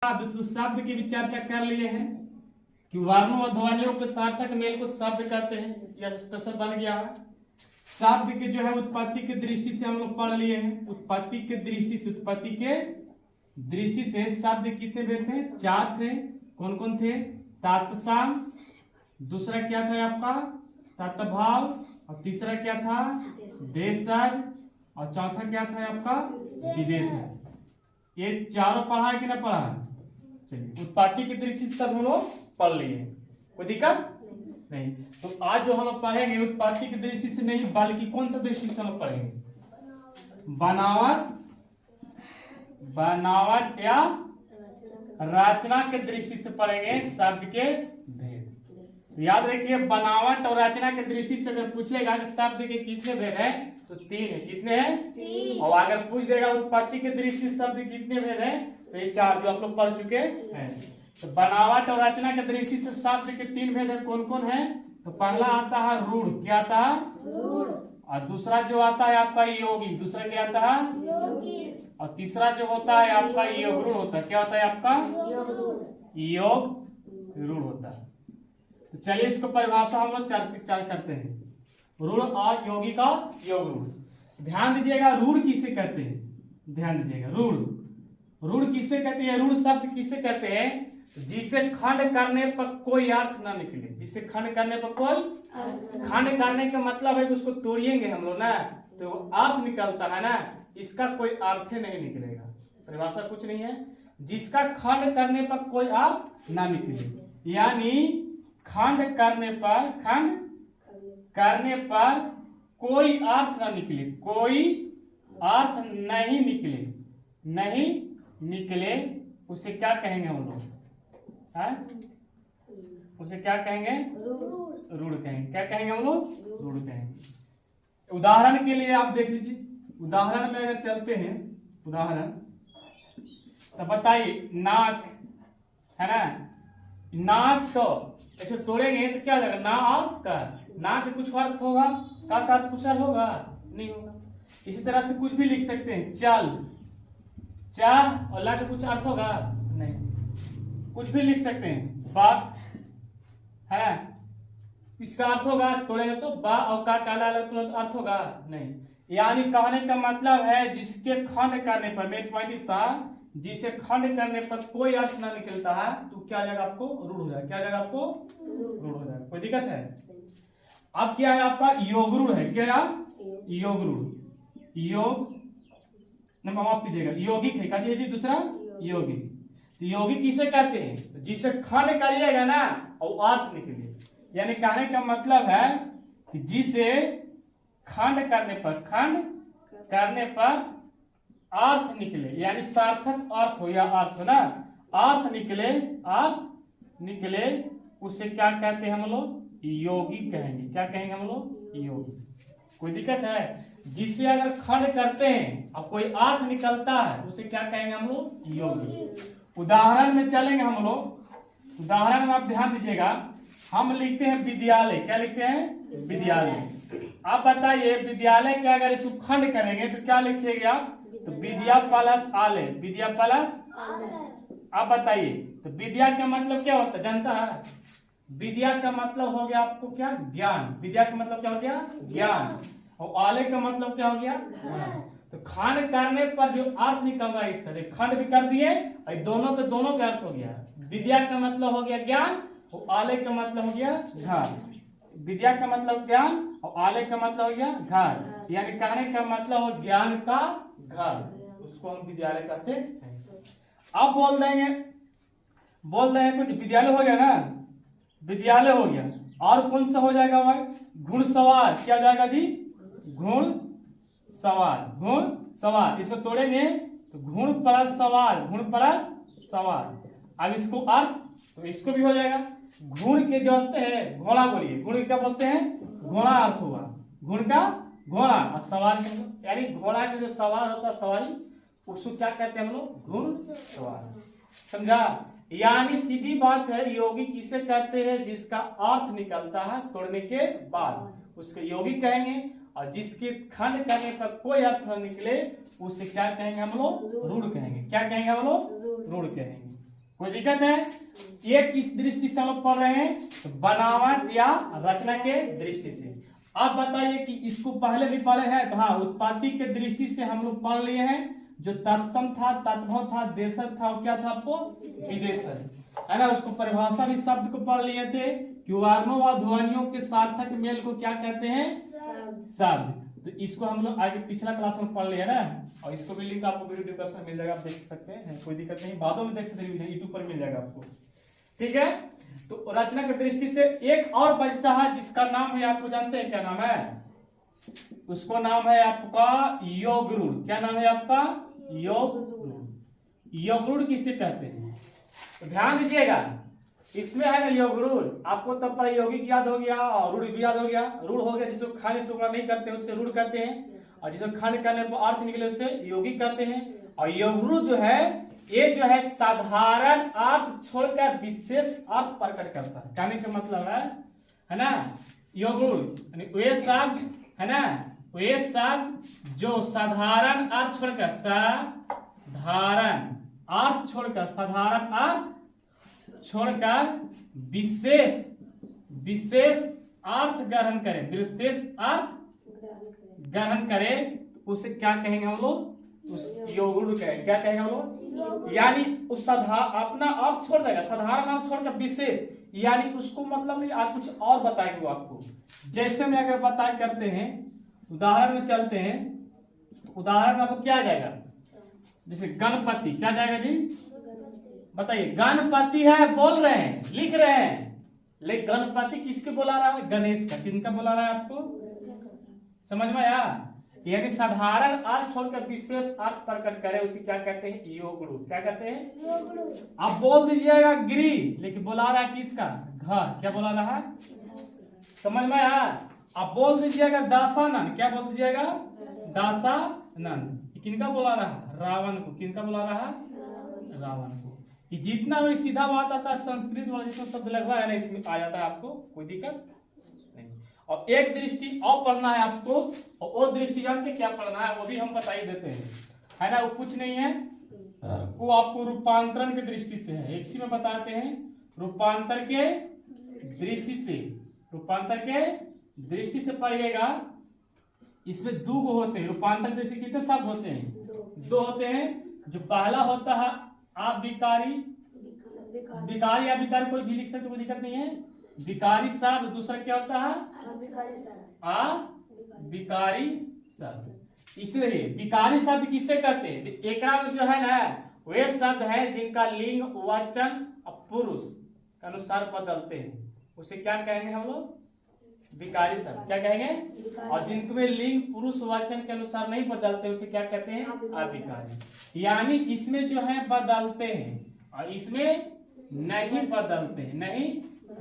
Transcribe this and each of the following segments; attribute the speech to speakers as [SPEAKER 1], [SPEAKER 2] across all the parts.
[SPEAKER 1] शब्द, तो शब्द की भी चर्चा कर लिए हैं कि वर्णों और ध्वनियों के सार्थक मेल को शब्द कहते हैं। यह स्पेशल बन गया है। शब्द के जो है उत्पत्ति की दृष्टि से हम लोग पढ़ लिए हैं। उत्पत्ति के दृष्टि से शब्द कितने भेद थे? 4 थे। कौन कौन थे? तत्सम, दूसरा क्या था आपका? तत्भाव, और तीसरा क्या था? देशज, और चौथा क्या था आपका? विदेशज। ये चारों पढ़ा है कि ना पढ़ा? चलिए, उत्पत्ति की दृष्टि से सब हम लोग पढ़ लिए, कोई दिक्कत नहीं। तो आज जो हम लोग पढ़ेंगे उत्पत्ति की दृष्टि से नहीं, बल्कि कौन सा दृष्टि से हम लोग पढ़ेंगे? बनावट या रचना के दृष्टि से पढ़ेंगे शब्द के भेद। तो याद रखिए, बनावट और रचना के दृष्टि से अगर पूछेगा कि शब्द के कितने भेद हैं, तो 3 है। कितने हैं? 3। और अगर पूछ देगा उत्पत्ति के दृष्टि से शब्द कितने भेद हैं, तो ये 4 जो आप लोग पढ़ चुके हैं। तो बनावट और रचना के दृष्टि से शब्द के 3 भेद है। कौन कौन है? तो पहला आता है रूढ़। क्या आता है? रूढ़। और दूसरा जो आता है आपका योगी। दूसरा क्या आता है? योगी। और तीसरा जो होता है आपका योग रूढ़ होता है। क्या होता है आपका? योग रूढ़ होता है। तो चलिए इसको परिभाषा हम लोग चर्चा करते हैं। रूढ़ और योगी का योग रूढ़। ध्यान दीजिएगा, रूढ़ किसे कहते हैं? ध्यान दीजिएगा, रूढ़ किसे कहते हैं? रूढ़ शब्द किसे कहते हैं? जिसे खंड करने पर कोई अर्थ ना निकले। जिसे खंड करने पर कोई खंड करने का मतलब है कि उसको तोड़िएंगे हम लोग ना, तो अर्थ निकलता है ना, इसका कोई अर्थ ही नहीं निकलेगा। परिभाषा कुछ नहीं है, जिसका खंड करने पर कोई अर्थ ना निकले, यानी खंड करने पर कोई अर्थ ना निकले, कोई अर्थ नहीं निकले, उसे क्या कहेंगे हम लोग? उसे क्या कहेंगे? रूढ़ कहेंगे। क्या कहेंगे हम लोग? रूढ़ कहेंगे। उदाहरण के लिए आप देख लीजिए, उदाहरण में अगर चलते हैं, उदाहरण तो बताइए, नाक है ना, नाक तो ऐसे तोड़ेंगे तो क्या लगेगा? ना और का, ना के कुछ अर्थ होगा, का अर्थ कुछ अर्थ होगा? नहीं होगा। इसी तरह से कुछ भी लिख सकते हैं, चल, चार और ला के कुछ अर्थ होगा? नहीं। कुछ भी लिख सकते हैं, बात है, इसका अर्थ होगा? तोड़ेंगे तो बा और का काला अलग तुरंत अर्थ होगा? नहीं। यानी कहने का मतलब है जिसके खंड करने पर, मेन पॉइंट था, जिसे खंड करने पर कोई अर्थ ना निकलता है तो क्या जाएगा आपको? रूढ़ हो जाएगा। क्या जाएगा आपको? रूढ़ हो जाएगा। कोई दिक्कत है? अब क्या है आपका? योग रूढ़ है। क्या है? योग रूढ़। योग माफ कीजिएगा, यौगिक है। क्या चीज? दूसरा यौगिक। योगी किसे कहते हैं? जिसे खंड करिएगा ना और अर्थ निकले, यानी कहने का मतलब है कि जिसे खंड करने पर अर्थ निकले, यानी सार्थक अर्थ हो या अर्थ हो ना, अर्थ निकले, उसे क्या कहते हैं हम लोग? योगी कहेंगे। क्या कहेंगे हम लोग? योगी। कोई दिक्कत है? जिसे अगर खंड करते हैं और कोई अर्थ निकलता है उसे क्या कहेंगे हम लोग? योगी। उदाहरण में चलेंगे हम लोग। उदाहरण में आप ध्यान दीजिएगा, हम लिखते हैं विद्यालय। क्या लिखते हैं? विद्यालय। आप बताइए, विद्यालय के अगर इसको खंड करेंगे तो क्या लिखिएगे आप? तो विद्या प्लस आलय। विद्या प्लस, आप बताइए, तो विद्या का मतलब क्या होता है? जानता है? विद्या का मतलब हो गया आपको क्या? ज्ञान। विद्या का मतलब क्या हो गया? ज्ञान। और आलय का मतलब क्या हो गया? तो खंड करने पर जो अर्थ निकल रहा है इसका, खंड भी कर दिए और दोनों का अर्थ हो गया। विद्या का मतलब हो गया ज्ञान और आलय का मतलब हो गया घर। विद्या का मतलब ज्ञान और आलय का मतलब हो गया घर, यानी कहने का मतलब हो ज्ञान का घर, उसको हम विद्यालय कहते हैं। अब बोल रहे हैं कुछ विद्यालय हो गया ना, विद्यालय हो गया, और कौन सा हो जाएगा भाई? घुड़सवार। क्या जाएगा जी? घुड़सवार। इसको तोड़ेंगे तो घुड़ प्लस सवार। अब इसको अर्थ, तो इसको भी हो जाएगा। घुड़ के जो होते हैं, घोड़ा बोलिए, घुड़ क्या बोलते हैं? घोड़ा अर्थ हुआ, घुड़ का घोड़ा, और सवार यानी घोड़ा के जो सवार होता है, सवारी, उसको क्या कहते हैं हम लोग? घुड़सवार। समझा? यानी सीधी बात है, योगी किसे कहते हैं? जिसका अर्थ निकलता है तोड़ने के बाद उसको योगी कहेंगे, और जिसके खंड करने पर कोई अर्थ न निकले उसे क्या कहेंगे हम लोग? रूढ़ कहेंगे। क्या कहेंगे हम लोग? रूढ़ कहेंगे। कोई दिक्कत है? ये किस दृष्टि से हम लोग पढ़ रहे हैं? तो बनावट या रचना के दृष्टि से। अब बताइए कि इसको पहले भी पढ़े हैं, तो हाँ, उत्पत्ति के दृष्टि से हम लोग पढ़ लिए हैं। जो तत्सम था, तद्भव था, देशज था, क्या था आपको? विदेशज, है ना। उसको परिभाषा भी शब्द को पढ़ लिए थे कि वर्णों व ध्वनियों के सार्थक मेल को क्या कहते हैं? शब्द। तो इसको हम लोग आगे पिछला क्लास में पढ़ लिया ना, और इसको भी लिंक आपको वीडियो डिस्क्रिप्शन में मिल जाएगा, आप देख सकते हैं, कोई दिक्कत नहीं, बादों में देख सकते हैं, यूट्यूब पर मिल जाएगा आपको। ठीक है, तो रचना की दृष्टि से एक और बचता है जिसका नाम है, आपको जानते हैं क्या नाम है? उसको नाम है आपका योगरूढ़। क्या नाम है आपका? योगरूढ़। योगरूढ़ किसे कहते हैं? तो ध्यान दीजिएगा, इसमें है ना योगरूढ़, आपको तब पर यौगिक याद हो गया और रूढ़ भी याद हो गया। रूढ़ हो गया जिसको खाली टुकड़ा नहीं करते उससे रूढ़ कहते हैं, और जिसको खंड करने पर अर्थ निकले उसे यौगिक कहते हैं। और योगरूढ़ जो है, ये जो है साधारण अर्थ छोड़कर विशेष अर्थ प्रकट करता है। कहने का मतलब है ना, योगरूढ़ वे शब्द, है ना, वे शब्द जो साधारण अर्थ छोड़कर, साधारण अर्थ छोड़कर, साधारण अर्थ छोड़कर विशेष अर्थ ग्रहण करे, विशेष अर्थ ग्रहण करे, तो उसे क्या कहेंगे हम लोग? उस योगरूढ़ कहेंगे। क्या कहेंगे हम लोग? यानी उस अपना अर्थ छोड़ देगा, साधारण अर्थ छोड़कर विशेष, यानी उसको मतलब नहीं, आप कुछ और बताएंगे आपको। जैसे में अगर बताए करते हैं, उदाहरण में चलते हैं, तो उदाहरण में आपको क्या आ जाएगा? जैसे गणपति, क्या जाएगा जी? बताइए, गणपति है, बोल रहे हैं, लिख रहे हैं, लेकिन गणपति किसके बोला रहा है? गणेश का। किनका बोला रहा है? आपको समझ में आया? यानी साधारण अर्थ छोड़कर विशेष अर्थ प्रकट करे, उसे क्या कहते हैं? योगरूढ़। क्या कहते हैं? आप बोल दीजिएगा गिरी, लेकिन बोला रहा है किसका? घर। क्या बोला रहा है? समझ में आया? आप बोल दीजिएगा दासानन। क्या बोल दीजिएगा? दासानन। किनका बोला रहा है? रावण को। किनका बोला रहा है? रावण को। कि जितना भी सीधा बात आता है, संस्कृत वाला जितना शब्द लगवा है ना, इसमें आ जाता है, आपको कोई दिक्कत नहीं। और एक दृष्टि और पढ़ना है आपको, और वो दृष्टि जानते क्या पढ़ना है, वो भी हम बता ही देते हैं, है ना। वो कुछ नहीं है, वो आपको रूपांतरण की दृष्टि से है। इसी में बताते हैं रूपांतर के दृष्टि से, रूपांतर के दृष्टि से पढ़िएगा। इसमें दो होते हैं रूपांतर, जैसे कितने शब्द होते हैं? दो होते हैं। जो पहला होता है आप विकारी, विकारी या विकारी कोई भी लिख सकते, कोई दिक्कत नहीं है, विकारी शब्द। दूसरा क्या होता है? विकारी शब्द। इसलिए विकारी शब्द किसे कहते हैं? एक में जो है ना, वे शब्द है जिनका लिंग वचन पुरुष के अनुसार बदलते हैं, उसे क्या कहेंगे हम लोग? विकारी शब्द। क्या कहेंगे? और जिनमें लिंग पुरुष वचन के अनुसार नहीं बदलते, उसे क्या कहते हैं? अविकारी। यानी इसमें जो है बदलते हैं और इसमें नहीं बदलते हैं, नहीं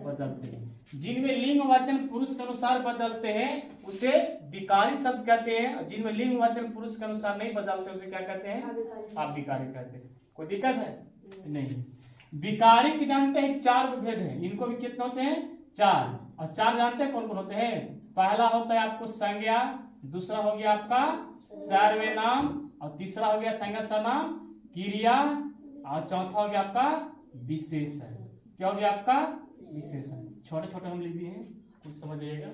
[SPEAKER 1] बदलते हैं। जिनमें लिंग वचन पुरुष के अनुसार बदलते हैं उसे विकारी शब्द कहते हैं, और जिनमें लिंग वचन पुरुष के अनुसार नहीं बदलते उसे क्या कहते हैं? अविकारी कहते हैं। कोई दिक्कत है? नहीं। विकारी के जानते हैं चार भेद हैं, इनको भी कितने होते हैं? चार। और चार जानते हैं कौन कौन होते हैं? पहला होता है आपको संज्ञा, दूसरा हो गया आपका सर्वनाम, और तीसरा हो गया संज्ञा सर्वनाम क्रिया, और चौथा हो गया आपका विशेषण। क्या हो गया आपका? विशेषण। छोटे छोटे हम लिख दिए हैं, कुछ समझ जाइएगा।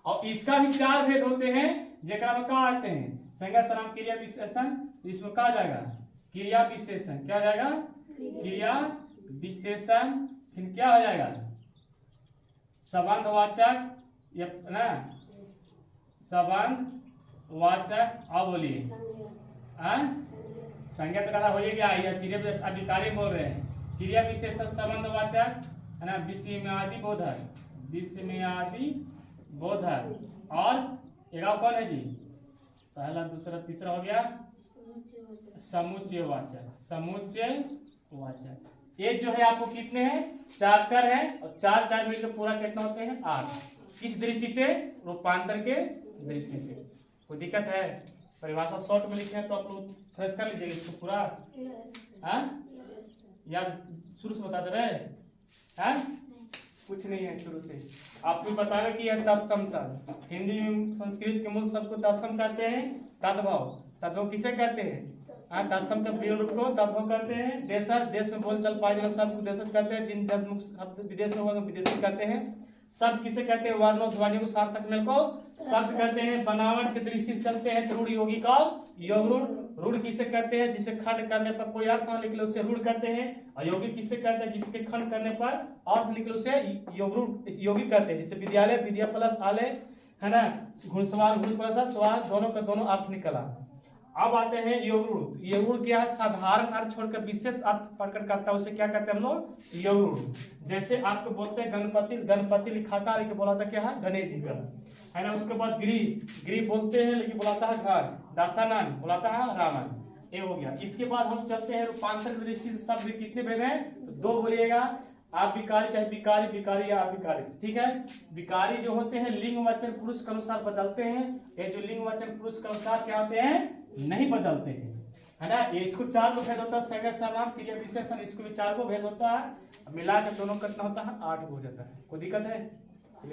[SPEAKER 1] और इसका भी चार भेद होते हैं, जेकरा में क्या आते हैं? संज्ञा सर्वनाम क्रिया विशेषण। इसमें क्या जाएगा? क्रिया विशेषण। क्या जाएगा? क्रिया विशेषण। फिर क्या हो जाएगा? संबंधवाचक, या ना संबंधवाचक। अब बोलिए, संज्ञा तो कथा हो गया, या क्रिया अधिकारी बोल रहे हैं। क्रिया विशेषण संबंधवाचक, है ना, विषयादि बोधक, विषयादि बोधक। और एक कौन है जी? पहला, दूसरा, तीसरा हो गया समुच्चय वाचक। समुच्चय वाचक। ये जो है आपको कितने हैं? चार चार है, और चार चार मिलकर पूरा कितना होते हैं? 8। किस दृष्टि से? रूपांतर के दृष्टि से। कोई दिक्कत है? परिभाषा शॉर्ट में लिखे हैं तो आप लोग फ्रेश कर लीजिएगा इसको पूरा। याद शुरू से बता दे रहे हैं? कुछ नहीं है शुरू से। आपको बता रहे कि यह तत्सम शब्द, हिंदी में संस्कृत के मूल शब्द को तत्सम कहते हैं। तद्भव, तद्भव किसे कहते हैं? तत्सम के प्रिय रूप को तद्भव कहते हैं। देशर, देश में बोल चल पाए जाने शब्द को देशज कहते हैं। जिन जब शब्द विदेश में होगा विदेशी कहते हैं। शब्द किसे कहते हैं? वर्ण और ध्वनि को सार्थक मेल को शब्द कहते हैं। बनावट की दृष्टि से चलते हैं तो रूढ़ यौगिक और योग रूढ़। रूढ़ किसे कहते हैं? जिसे खंड करने पर कोई अर्थ न निकले उसे रूढ़ कहते हैं। और यौगिक किसे कहते हैं? जिसके खंड करने पर अर्थ निकले उसे यौगिक कहते हैं। जैसे विद्यालय, विद्या प्लस आलय, है ना, घुड़सवार, घुड़ प्लस सवार, दोनों का दोनों अर्थ निकला। अब आते हैं योग रूढ़। योग रूढ़ क्या है? साधारण अर्थ छोड़कर विशेष अर्थ प्रकट करता है, उसे क्या कहते हैं हम लोग? योग रूढ़। जैसे आपको बोलते हैं गणपति, गणपति लिखाता लेकिन बोलाता क्या है? गणेश जी का, है ना। उसके बाद गृह, गृह बोलते हैं लेकिन बुलाता है घर। दासानन बुलाता है रावण। ये हो गया। इसके बाद हम चलते हैं रूपांतर की दृष्टि से शब्द कितने भेद हैं? तो दो बोलिएगा। आप विकारी चाहे विकारी, विकारी या अविकारी, ठीक है। विकारी जो होते हैं लिंग वचन पुरुष के अनुसार बदलते हैं। ये जो लिंग वचन पुरुष के अनुसार क्या होते हैं? नहीं बदलते हैं, है ना। ये इसको चार को भेद होता है, संज्ञा सर्वनाम क्रिया विशेषण, इसको भी चार को भेद होता है। मिला के दोनों कितना होता है? 8 हो जाता है। कोई दिक्कत है?